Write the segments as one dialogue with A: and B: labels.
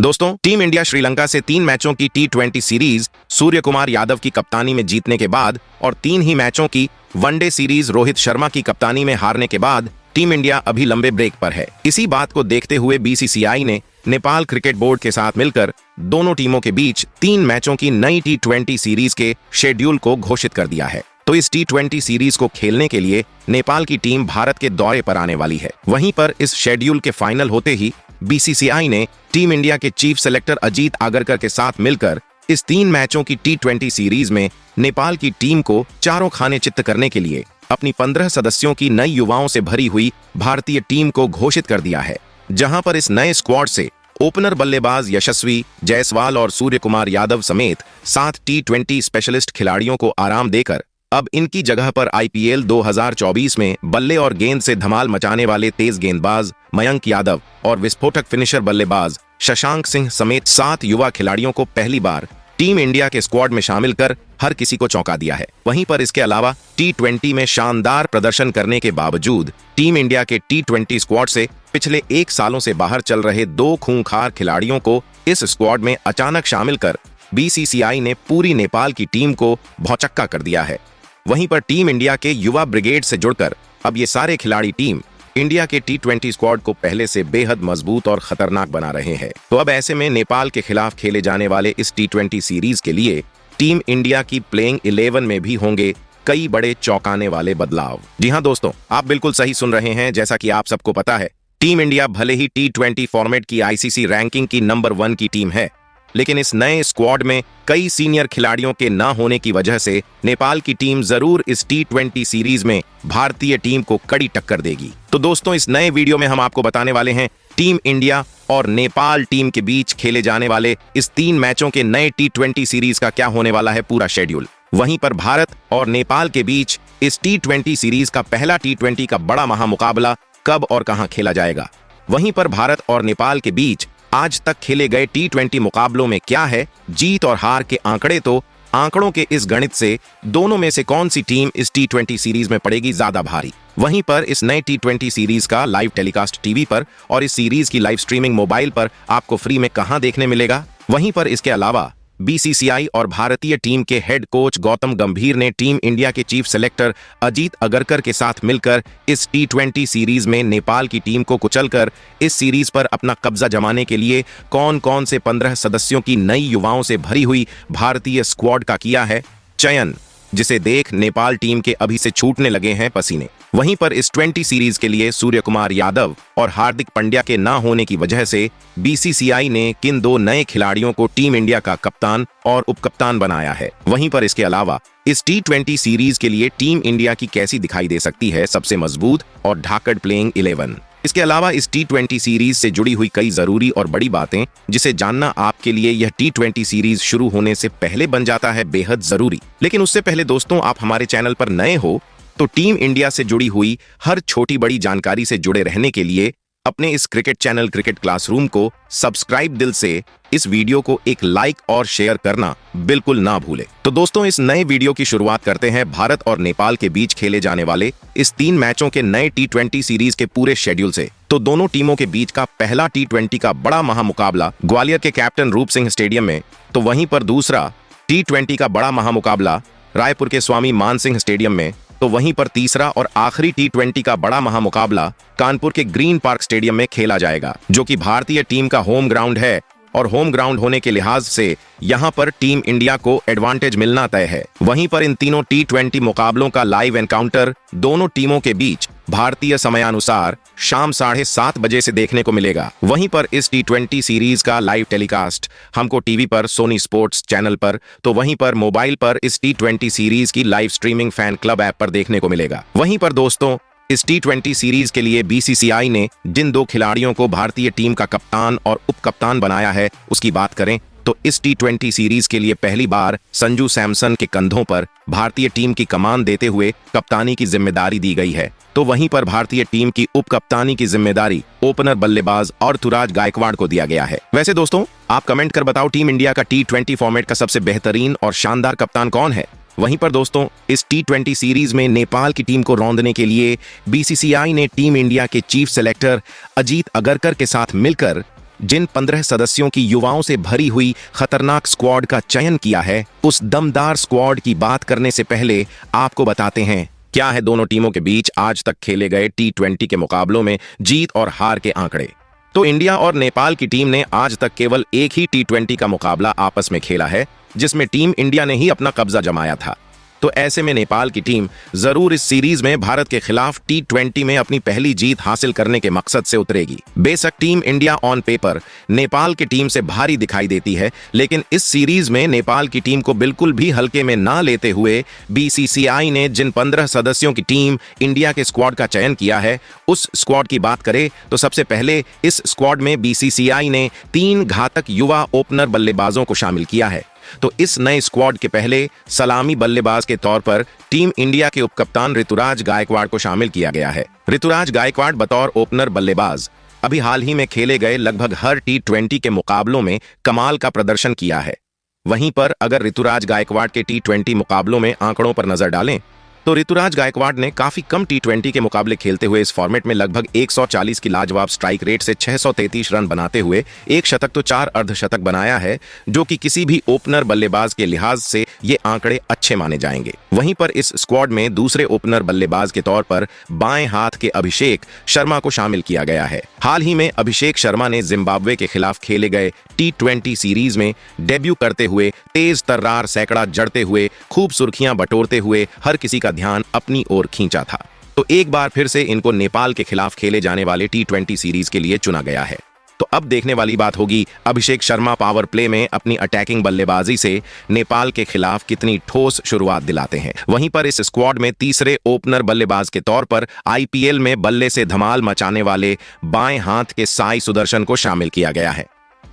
A: दोस्तों, team India Sri Lanka से 3 मैचों की T20 सीरीज सूर्य कुमार यादव की कप्तानी में जीतने के बाद और 3 ही मैचों की वनडे सीरीज रोहित शर्मा की कप्तानी में हारने के बाद टीम इंडिया अभी लंबे ब्रेक पर है। इसी बात को देखते हुए बीसीसीआई ने नेपाल क्रिकेट बोर्ड के साथ मिलकर दोनों टीमों के बीच 3 मैचों की नई T20 सीरीज के शेड्यूल को घोषित कर दिया है। तो इस T20 सीरीज को खेलने के लिए नेपाल की टीम भारत के दौरे पर आने वाली है। वहीं पर इस शेड्यूल के फाइनल होते ही बीसीसीआई ने टीम इंडिया के चीफ सेलेक्टर अजीत आगरकर के साथ मिलकर इस 3 मैचों की T20 सीरीज में नेपाल की टीम को चारों खाने चित्त करने के लिए अपनी 15 सदस्यों की नई युवाओं से भरी हुई भारतीय टीम को घोषित कर दिया है, जहां पर इस नए स्क्वाड से ओपनर बल्लेबाज यशस्वी जायसवाल और सूर्य कुमार यादव समेत 7 T20 स्पेशलिस्ट खिलाड़ियों को आराम देकर अब इनकी जगह पर IPL 2024 में बल्ले और गेंद से धमाल मचाने वाले तेज गेंदबाज मयंक यादव और विस्फोटक फिनिशर बल्लेबाज शशांक सिंह समेत 7 युवा खिलाड़ियों को पहली बार टीम इंडिया के स्क्वाड में शामिल कर हर किसी को चौंका दिया है। वहीं पर इसके अलावा T20 में शानदार प्रदर्शन करने के बावजूद टीम इंडिया के T20 स्क्वाड से पिछले 1 सालों से बाहर चल रहे 2 खूंखार खिलाड़ियों को इस स्क्वाड में अचानक शामिल कर बीसीसीआई ने पूरी नेपाल की टीम को भौचक्का कर दिया है। वहीं पर टीम इंडिया के युवा ब्रिगेड से जुड़कर अब ये सारे खिलाड़ी टीम इंडिया के T20 स्क्वाड को पहले से बेहद मजबूत और खतरनाक बना रहे हैं। तो अब ऐसे में नेपाल के खिलाफ खेले जाने वाले इस T20 सीरीज के लिए टीम इंडिया की प्लेइंग 11 में भी होंगे कई बड़े चौंकाने वाले बदलाव। जी हां दोस्तों, आप बिल्कुल सही सुन रहे हैं। जैसा कि आप सबको पता है, टीम इंडिया भले ही T20 फॉर्मेट की ICC रैंकिंग की नंबर 1 की टीम है, लेकिन इस नए स्क्वाड में कई सीनियर खिलाड़ियों के ना होने की वजह से नेपाल की टीम जरूर इस T20 सीरीज में भारतीय टीम को कड़ी टक्कर देगी। तो दोस्तों, इस नए वीडियो में हम आपको बताने वाले हैं टीम इंडिया और नेपाल टीम के बीच खेले जाने वाले इस 3 मैचों के नए T20 सीरीज का क्या होने वाला है पूरा शेड्यूल। वहीं पर भारत और नेपाल के बीच इस T20 सीरीज का पहला T20 का बड़ा महामुकाबला कब और कहां खेला जाएगा। वहीं पर भारत और नेपाल के बीच आज तक खेले गए T20 मुकाबलों में क्या है जीत और हार के आंकड़े। तो आंकड़ों के इस गणित से दोनों में से कौन सी टीम इस T20 सीरीज में पड़ेगी ज्यादा भारी। वहीं पर इस नए T20 सीरीज का लाइव टेलीकास्ट टीवी पर और इस सीरीज की लाइव स्ट्रीमिंग मोबाइल पर आपको फ्री में कहां देखने मिलेगा। वहीं पर इसके अलावा बीसीसीआई और भारतीय टीम के हेड कोच गौतम गंभीर ने टीम इंडिया के चीफ सेलेक्टर अजीत अगरकर के साथ मिलकर इस T20 सीरीज में नेपाल की टीम को कुचलकर इस सीरीज पर अपना कब्जा जमाने के लिए कौन कौन से 15 सदस्यों की नई युवाओं से भरी हुई भारतीय स्क्वाड का किया है चयन, जिसे देख नेपाल टीम के अभी से छूटने लगे हैं पसीने। वहीं पर इस 20 सीरीज के लिए सूर्य कुमार यादव और हार्दिक पांड्या के ना होने की वजह से बीसीसीआई ने किन 2 नए खिलाड़ियों को टीम इंडिया का कप्तान और उपकप्तान बनाया है। वहीं पर इसके अलावा इस T20 सीरीज के लिए टीम इंडिया की कैसी दिखाई दे सकती है सबसे मजबूत और धाकड़ प्लेइंग 11। इसके अलावा इस T20 सीरीज से जुड़ी हुई कई जरूरी और बड़ी बातें जिसे जानना आपके लिए यह T20 सीरीज शुरू होने से पहले बन जाता है बेहद जरूरी। लेकिन उससे पहले दोस्तों, आप हमारे चैनल पर नए हो तो टीम इंडिया से जुड़ी हुई हर छोटी बड़ी जानकारी से जुड़े रहने के लिए अपने इस क्रिकेट चैनल क्रिकेट क्लासरूम को सब्सक्राइब दिल से इस वीडियो को एक लाइक और शेयर करना बिल्कुल ना भूले। तो दोस्तों, इस नए वीडियो की शुरुआत करते हैं भारत और नेपाल के बीच खेले जाने वाले इस 3 मैचों के नए T20 सीरीज के पूरे शेड्यूल से। तो दोनों टीमों के बीच का पहला T20 का बड़ा महामुकाबला ग्वालियर के कैप्टन रूप सिंह स्टेडियम में, तो वहीं पर दूसरा T20 का बड़ा महामुकाबला रायपुर के स्वामी मान सिंह स्टेडियम में, तो वहीं पर तीसरा और आखिरी T20 का बड़ा महामुकाबला कानपुर के ग्रीन पार्क स्टेडियम में खेला जाएगा, जो कि भारतीय टीम का होम ग्राउंड है और होम ग्राउंड होने के लिहाज से यहां पर टीम इंडिया को एडवांटेज मिलना तय है। वहीं पर इन तीनों T20 मुकाबलों का लाइव एनकाउंटर दोनों टीमों के बीच भारतीय समयानुसार शाम 7:30 बजे से देखने को मिलेगा। वहीं पर इस T20 सीरीज का लाइव टेलीकास्ट हमको टीवी पर सोनी स्पोर्ट्स चैनल पर, तो वहीं पर मोबाइल पर इस T20 सीरीज की live streaming fan club app पर देखने को मिलेगा। वहीं पर दोस्तों, इस T20 सीरीज के लिए बीसीसीआई ने जिन 2 खिलाड़ियों को भारतीय टीम का कप्तान और उपकप्तान बनाया है उसकी बात करें तो इस T20 सीरीज के लिए पहली बार संजू सैमसन के कंधों पर भारतीय टीम की कमान देते हुए कप्तानी की जिम्मेदारी दी गई है। तो वहीं पर भारतीय टीम की उपकप्तानी की जिम्मेदारी ओपनर बल्लेबाज ऋतुराज गायकवाड़ को दिया गया है। वैसे दोस्तों, आप कमेंट कर बताओ टीम इंडिया का T20 फॉर्मेट का सबसे बेहतरीन और शानदार कप्तान कौन है। वहीं पर दोस्तों, इस T20 सीरीज में नेपाल की टीम को रौंदने के लिए बीसीसीआई ने टीम इंडिया के चीफ सेलेक्टर अजीत अगरकर के साथ मिलकर जिन 15 सदस्यों की युवाओं से भरी हुई खतरनाक स्क्वाड का चयन किया है, उस दमदार स्क्वाड की बात करने से पहले आपको बताते हैं क्या है दोनों टीमों के बीच आज तक खेले गए T20 के मुकाबलों में जीत और हार के आंकड़े। तो इंडिया और नेपाल की टीम ने आज तक केवल एक ही T20 का मुकाबला आपस में खेला है, जिसमें टीम इंडिया ने ही अपना कब्जा जमाया था। तो ऐसे में नेपाल की टीम जरूर इस सीरीज में भारत के खिलाफ T20 में अपनी पहली जीत हासिल करने के मकसद से उतरेगी। बेशक team India on paper Nepal की टीम से भारी दिखाई देती है, लेकिन इस सीरीज में नेपाल की टीम को बिल्कुल भी हल्के में ना लेते हुए BCCI ने जिन 15 सदस्यों की टीम इंडिया के स्क्वाड का चयन किया है, उस स्क्वाड की बात करें तो सबसे पहले इस स्क्वाड में BCCI ने 3 घातक युवा ओपनर बल्लेबाजों को शामिल किया है। तो इस नए स्क्वाड के पहले सलामी बल्लेबाज के तौर पर टीम इंडिया के उपकप्तान ऋतुराज गायकवाड़ को शामिल किया गया है। ऋतुराज गायकवाड़ बतौर ओपनर बल्लेबाज अभी हाल ही में खेले गए लगभग हर T20 के मुकाबलों में कमाल का प्रदर्शन किया है। वहीं पर अगर ऋतुराज गायकवाड़ के T20 मुकाबलों में आंकड़ों पर नजर डालें तो ऋतुराज गायकवाड़ ने काफी कम T20 के मुकाबले खेलते हुए इस फॉर्मेट में लगभग 140 की लाजवाब स्ट्राइक रेट से 633 रन बनाते हुए 1 शतक तो 4 अर्धशतक बनाया है, जो कि किसी भी ओपनर बल्लेबाज के लिहाज से ये आंकड़े अच्छे माने जाएंगे। वहीं पर इस स्क्वाड में दूसरे ओपनर बल्लेबाज के तौर पर बाएं हाथ के अभिषेक शर्मा को शामिल किया गया है। हाल ही में अभिषेक शर्मा ने जिम्बाब्वे के खिलाफ खेले गए T20 सीरीज में डेब्यू करते हुए तेज तर्रार सैकड़ा जड़ते हुए खूब सुर्खियां बटोरते हुए हर किसी का ध्यान अपनी ओर खींचा था। तो एक बार फिर से इनको नेपाल के खिलाफ खेले जाने वाले T20 सीरीज के लिए चुना गया है। तो अब देखने वाली बात होगी अभिषेक शर्मा पावर प्ले में अपनी अटैकिंग बल्लेबाजी से नेपाल के खिलाफ कितनी ठोस शुरुआत दिलाते हैं। वहीं पर इस स्क्वाड में तीसरे ओपनर बल्लेबाज के तौर पर IPL में बल्ले से धमाल मचाने वाले बाएं हाथ के साई सुदर्शन को शामिल किया गया है।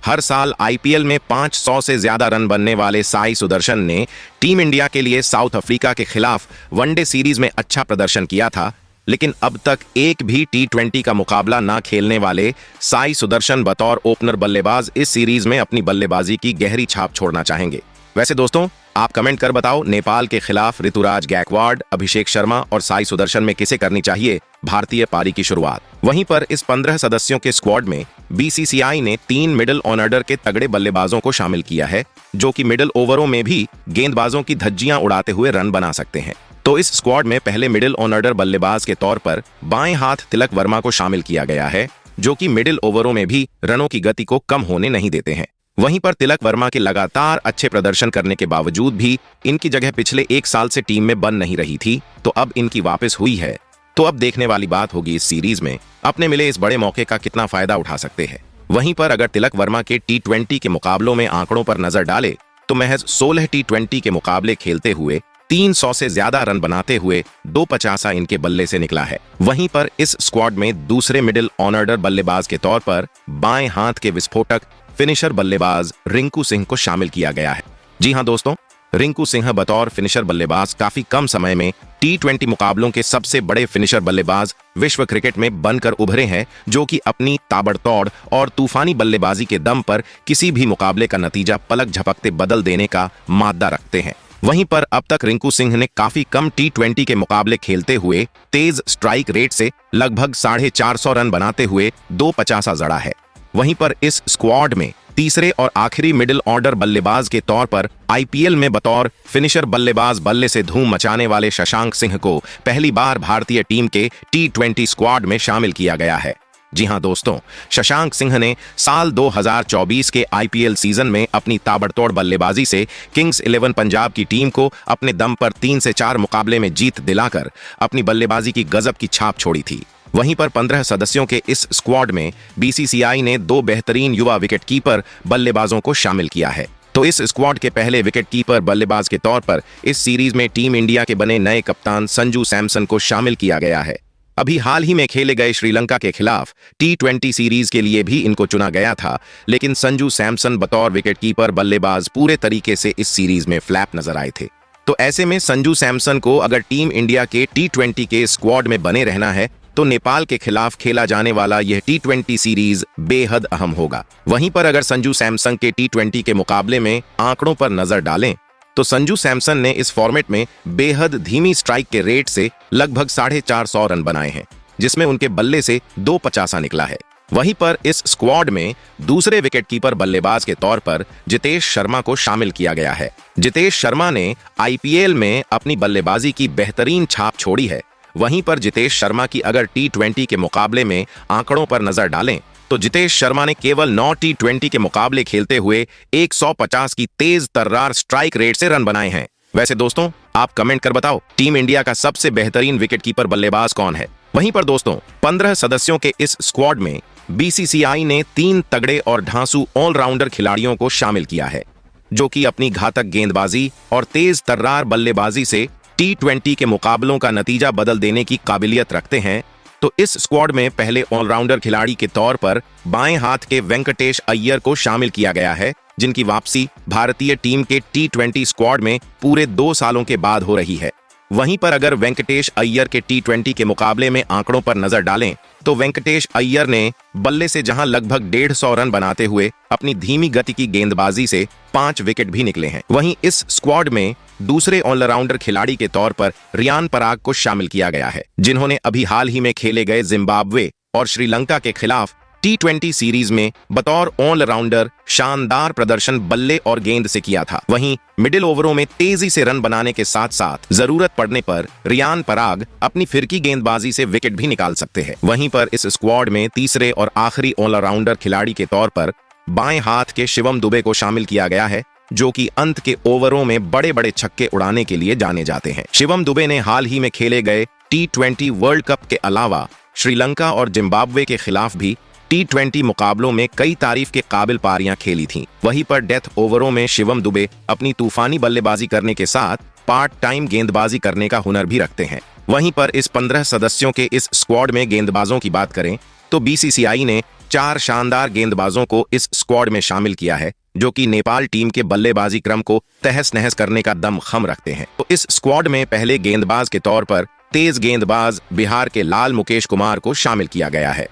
A: हर साल IPL में 500 से ज्यादा रन बनने वाले साई सुदर्शन ने टीम इंडिया के लिए साउथ अफ्रीका के खिलाफ वनडे सीरीज में अच्छा प्रदर्शन किया था, लेकिन अब तक एक भी T20 का मुकाबला ना खेलने वाले साई सुदर्शन बतौर ओपनर बल्लेबाज इस सीरीज में अपनी बल्लेबाजी की गहरी छाप छोड़ना चाहेंगे। वैसे दोस्तों, आप कमेंट कर बताओ नेपाल के खिलाफ ऋतुराज गायकवाड़, अभिषेक शर्मा और साई सुदर्शन में किसे करनी चाहिए भारतीय पारी की शुरुआत। वहीं पर इस 15 सदस्यों के स्क्वाड में BCCI ने 3 मिडिल ऑर्डर के तगड़े बल्लेबाजों को शामिल किया है, जो कि मिडिल ओवरों में भी गेंदबाजों की धज्जियां उड़ाते हुए रन बना सकते हैं। तो इस स्क्वाड में पहले मिडिल ऑर्डर बल्लेबाज के तौर पर बाएं हाथ तिलक वर्मा को शामिल किया गया है, जो कि मिडिल ओवरों में भी रनों की गति को कम होने नहीं देते हैं। वहीं पर तिलक वर्मा के लगातार अच्छे प्रदर्शन करने के बावजूद भी इनकी जगह पिछले 1 साल से टीम में बन नहीं रही थी, तो अब इनकी वापस हुई है। तो अब देखने वाली बात होगी इस सीरीज में अपने मिले इस बड़े मौके का कितना फायदा उठा सकते हैं। वहीं पर अगर तिलक वर्मा के T20 के मुकाबलों में आंकड़ों पर नजर डाले तो महज 16 T20 के मुकाबले खेलते हुए 300 से ज्यादा रन बनाते हुए 250 इनके बल्ले से निकला है। वहीं पर इस स्क्वाड में दूसरे मिडिल ऑर्डर बल्लेबाज के तौर पर बाएं हाथ के विस्फोटक फिनिशर बल्लेबाज रिंकू सिंह को शामिल किया गया है। जी हां दोस्तों, रिंकू सिंह बतौर फिनिशर बल्लेबाज काफी कम समय में T20 मुकाबलों के सबसे बड़े फिनिशर बल्लेबाज विश्व क्रिकेट में बनकर उभरे हैं, जो कि अपनी ताबड़तोड़ और तूफानी बल्लेबाजी के दम पर किसी भी मुकाबले का नतीजा पलक झपकते बदल देने का मादा रखते हैं। वहीं पर अब तक रिंकू सिंह ने काफी कम T20 के मुकाबले खेलते हुए तेज स्ट्राइक रेट से लगभग 450 रन बनाते हुए 250 जड़ा है। वहीं पर इस स्क्वाड में तीसरे और आखिरी मिडिल ऑर्डर बल्लेबाज के तौर पर IPL में बतौर फिनिशर बल्लेबाज बल्ले से धूम मचाने वाले शशांक सिंह को पहली बार भारतीय टीम के T20 स्क्वाड में शामिल किया गया है। जी हां दोस्तों, शशांक सिंह ने साल 2024 के IPL सीजन में अपनी ताबड़तोड़ बल्लेबाजी से किंग्स 11 पंजाब की टीम को अपने दम पर 3 से 4 मुकाबले में जीत दिलाकर अपनी बल्लेबाजी की गजब की छाप छोड़ी थी। वहीं पर 15 सदस्यों के इस स्क्वाड में BCCI ने 2 बेहतरीन युवा विकेटकीपर बल्लेबाजों को शामिल किया है। तो इस स्क्वाड के पहले विकेटकीपर बल्लेबाज के तौर पर इस सीरीज में टीम इंडिया के बने नए कप्तान संजू सैमसन को शामिल किया गया है। अभी हाल ही में खेले गए श्रीलंका के खिलाफ T20 सीरीज के लिए भी इनको चुना गया था, लेकिन संजू सैमसन बतौर विकेटकीपर बल्लेबाज पूरे तरीके से इस सीरीज में फ्लैप नजर आए थे। तो ऐसे में संजू सैमसन को अगर टीम इंडिया के T20 के स्क्वाड में बने रहना है तो नेपाल के खिलाफ खेला जाने वाला यह T20 सीरीज बेहद अहम होगा। वहीं पर अगर संजू सैमसन के T20 के मुकाबले में आंकड़ों पर नजर डालें तो संजू सैमसन ने इस फॉर्मेट में बेहद धीमी स्ट्राइक के रेट से लगभग 450 रन बनाए हैं, जिसमें उनके बल्ले से 250 निकला है। वहीं पर इस स्क्वाड में दूसरे विकेटकीपर बल्लेबाज के तौर पर जितेश शर्मा को शामिल किया गया है। जितेश शर्मा ने आईपीएल में अपनी बल्लेबाजी की बेहतरीन छाप छोड़ी है। वहीं पर जितेश शर्मा की अगर टी20 के मुकाबले में आंकड़ों पर नजर डालें तो जितेश शर्मा ने केवल 9 टी20 के मुकाबले खेलते हुए 150 की तेज तर्रार स्ट्राइक रेट से रन बनाए हैं। वैसे दोस्तों, आप कमेंट कर बताओ टीम इंडिया का सबसे बेहतरीन विकेटकीपर बल्लेबाज कौन है। वहीं पर दोस्तों, 15 सदस्यों के इस स्क्वाड में बीसीसीआई ने 3 तगड़े और ढांसू ऑलराउंडर खिलाड़ियों को शामिल किया है, जो कि अपनी घातक गेंदबाजी और तेज तर्रार बल्लेबाजी से टी20 के मुकाबलों का नतीजा बदल देने की काबिलियत रखते हैं। तो इस स्क्वाड में पहले ऑलराउंडर खिलाड़ी के तौर पर बाएं हाथ के वेंकटेश अय्यर को शामिल किया गया है, जिनकी वापसी भारतीय टीम के टी20 स्क्वाड में पूरे 2 सालों के बाद हो रही है। वहीं पर अगर वेंकटेश अय्यर के टी20 के मुकाबले में आंकड़ों पर नजर डालें तो वेंकटेश अय्यर ने बल्ले से जहां लगभग 150 रन बनाते हुए अपनी धीमी गति की गेंदबाजी से 5 विकेट भी निकले हैं। वहीं इस स्क्वाड में दूसरे ऑलराउंडर खिलाड़ी के तौर पर रियान पराग को शामिल किया गया है, जिन्होंने अभी हाल ही में खेले गए जिम्बाब्वे और श्रीलंका के खिलाफ टी20 सीरीज में बतौर ऑलराउंडर शानदार प्रदर्शन बल्ले और गेंद से किया था। वहीं मिडिल ओवरों में तेजी से रन बनाने के साथ साथ जरूरत पड़ने पर रियान पराग अपनी फिरकी गेंदबाजी से विकेट भी निकाल सकते हैं। वहीं पर इस स्क्वाड में तीसरे और आखिरी ऑलराउंडर खिलाड़ी के तौर पर बाएं हाथ के शिवम दुबे को शामिल किया गया है, जो कि अंत के ओवरों में बड़े बड़े छक्के उड़ाने के लिए जाने जाते हैं। शिवम दुबे ने हाल ही में खेले गए टी20 वर्ल्ड कप के अलावा श्रीलंका और जिम्बाब्वे के खिलाफ भी टी20 मुकाबलों में कई तारीफ के काबिल पारियां खेली थीं। वहीं पर डेथ ओवरों में शिवम दुबे अपनी तूफानी बल्लेबाजी करने के साथ पार्ट टाइम गेंदबाजी करने का हुनर भी रखते हैं। वहीं पर इस 15 सदस्यों के इस स्क्वाड में गेंदबाजों की बात करें तो बीसीसीआई ने 4 शानदार गेंदबाजों को इस स्क्वाड में शामिल किया है, जो कि नेपाल टीम के बल्लेबाजी क्रम को तहस नहस करने का दमखम रखते हैं। तो इस स्क्वाड में पहले गेंदबाज के तौर पर तेज गेंदबाज बिहार के लाल मुकेश कुमार को शामिल किया गया है,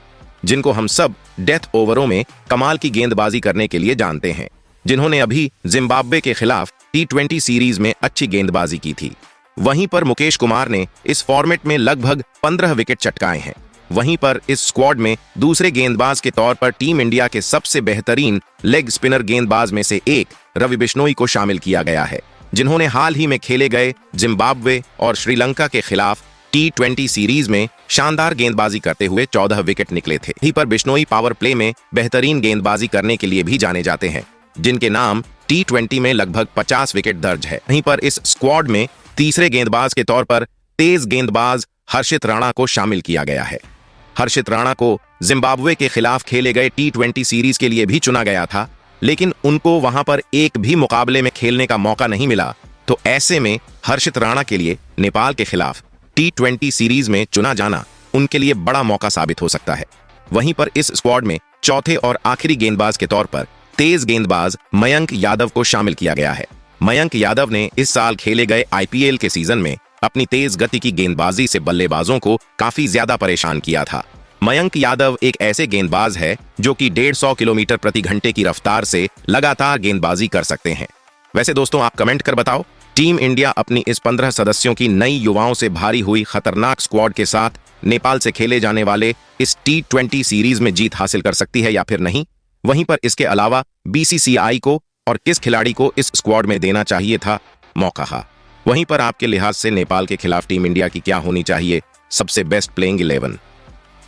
A: जिनको हम सब डेथ ओवरों में कमाल की गेंदबाजी करने के लिए जानते हैं, जिन्होंने अभी जिम्बाब्वे के खिलाफ टी20 सीरीज में अच्छी गेंदबाजी की थी। वहीं पर मुकेश कुमार ने इस फॉर्मेट में लगभग 15 विकेट चटकाए हैं। वहीं पर इस स्क्वाड में दूसरे गेंदबाज के तौर पर टीम इंडिया के सबसे बेहतरीन लेग स्पिनर गेंदबाज में से एक रवि बिश्नोई को शामिल किया गया है, जिन्होंने हाल ही में खेले गए जिम्बाब्वे और श्रीलंका के खिलाफ टी20 सीरीज में शानदार गेंदबाजी करते हुए 14 विकेट निकले थे। वहीं पर बिश्नोई पावर प्ले में बेहतरीन गेंदबाजी करने के लिए भी जाने जाते हैं, जिनके नाम टी20 में लगभग 50 विकेट दर्ज है। वहीं पर इस स्क्वाड में तीसरे गेंदबाज के तौर पर तेज गेंदबाज हर्षित राणा को शामिल किया गया है। हर्षित राणा को जिम्बाब्वे के खिलाफ खेले गए टी20 सीरीज के लिए भी चुना गया था, लेकिन उनको वहां पर एक भी मुकाबले में खेलने का मौका नहीं मिला। तो ऐसे में हर्षित राणा के लिए नेपाल के खिलाफ टी20 सीरीज में चुना जाना उनके लिए बड़ा मौका साबित हो सकता है। वहीं पर इस स्क्वाड में चौथे और आखिरी गेंदबाज के तौर पर तेज गेंदबाज मयंक यादव को शामिल किया गया है। मयंक यादव ने इस साल खेले गए आईपीएल के सीजन में अपनी तेज गति की गेंदबाजी से बल्लेबाजों को काफी ज्यादा परेशान किया था। मयंक यादव एक ऐसे गेंदबाज है जो कि 150 किलोमीटर प्रति घंटे की रफ्तार से लगातार गेंदबाजी कर सकते हैं। वैसे दोस्तों, आप कमेंट कर बताओ टीम इंडिया अपनी इस 15 सदस्यों की नई युवाओं से भारी हुई खतरनाक स्क्वाड के साथ नेपाल से खेले जाने वाले इस टी20 सीरीज में जीत हासिल कर सकती है या फिर नहीं। वहीं पर इसके अलावा बीसीसीआई को और किस खिलाड़ी को इस स्क्वाड में देना चाहिए था मौका। वहीं पर आपके लिहाज से नेपाल के खिलाफ टीम इंडिया की क्या होनी चाहिए सबसे बेस्ट प्लेइंग 11।